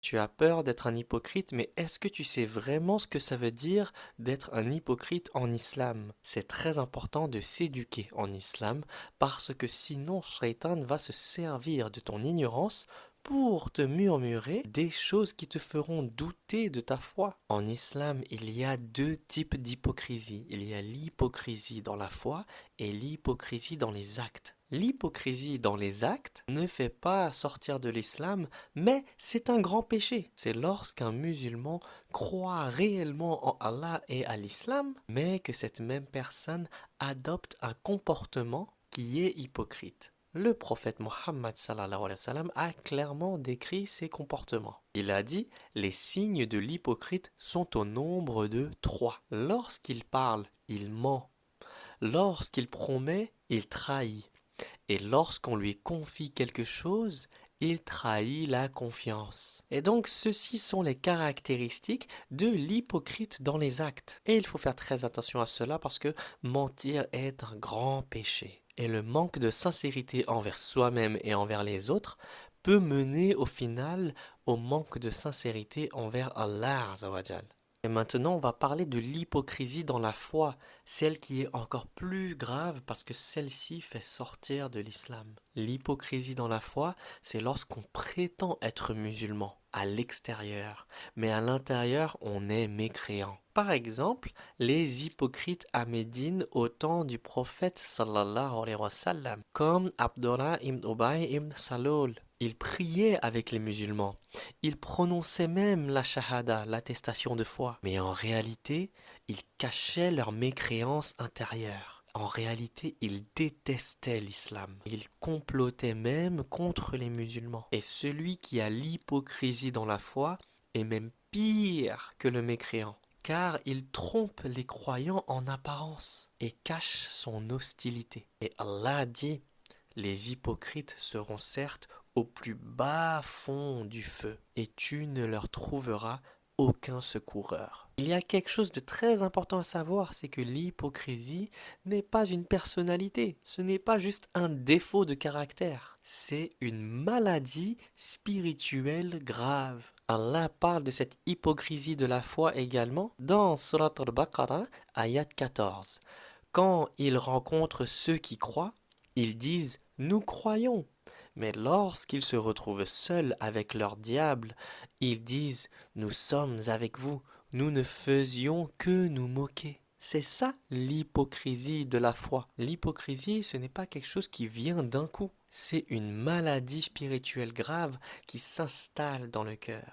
Tu as peur d'être un hypocrite, mais est-ce que tu sais vraiment ce que ça veut dire d'être un hypocrite en islam? C'est très important de s'éduquer en islam parce que sinon, Shaitan va se servir de ton ignorance pour te murmurer des choses qui te feront douter de ta foi. En islam, il y a deux types d'hypocrisie. Il y a l'hypocrisie dans la foi et l'hypocrisie dans les actes. L'hypocrisie dans les actes ne fait pas sortir de l'islam, mais c'est un grand péché. C'est lorsqu'un musulman croit réellement en Allah et à l'islam, mais que cette même personne adopte un comportement qui est hypocrite. Le prophète Mohammed sallallahu alayhi wa sallam a clairement décrit ces comportements. Il a dit: les signes de l'hypocrite sont au nombre de trois. Lorsqu'il parle, il ment. Lorsqu'il promet, il trahit. Et lorsqu'on lui confie quelque chose, il trahit la confiance. Et donc, ceci sont les caractéristiques de l'hypocrite dans les actes. Et il faut faire très attention à cela parce que mentir est un grand péché. Et le manque de sincérité envers soi-même et envers les autres peut mener au final au manque de sincérité envers Allah Azza wa Jal. Et maintenant, on va parler de l'hypocrisie dans la foi, celle qui est encore plus grave parce que celle-ci fait sortir de l'islam. L'hypocrisie dans la foi, c'est lorsqu'on prétend être musulman à l'extérieur, mais à l'intérieur, on est mécréant. Par exemple, les hypocrites à Médine au temps du prophète sallallahu alayhi wa sallam, comme Abdullah ibn Ubay ibn Salul. Ils priaient avec les musulmans. Ils prononçaient même la shahada, l'attestation de foi. Mais en réalité, ils cachaient leur mécréance intérieure. En réalité, ils détestaient l'islam. Ils complotaient même contre les musulmans. Et celui qui a l'hypocrisie dans la foi est même pire que le mécréant, car il trompe les croyants en apparence et cache son hostilité. Et Allah dit: les hypocrites seront certes au plus bas fond du feu, et tu ne leur trouveras aucun secoureur. Il y a quelque chose de très important à savoir, c'est que l'hypocrisie n'est pas une personnalité, ce n'est pas juste un défaut de caractère, c'est une maladie spirituelle grave. Allah parle de cette hypocrisie de la foi également dans Surat al-Baqarah, ayat 14. Quand ils rencontrent ceux qui croient, ils disent: nous croyons. Mais lorsqu'ils se retrouvent seuls avec leur diable, ils disent: nous sommes avec vous, nous ne faisions que nous moquer. C'est ça l'hypocrisie de la foi. L'hypocrisie, ce n'est pas quelque chose qui vient d'un coup. C'est une maladie spirituelle grave qui s'installe dans le cœur.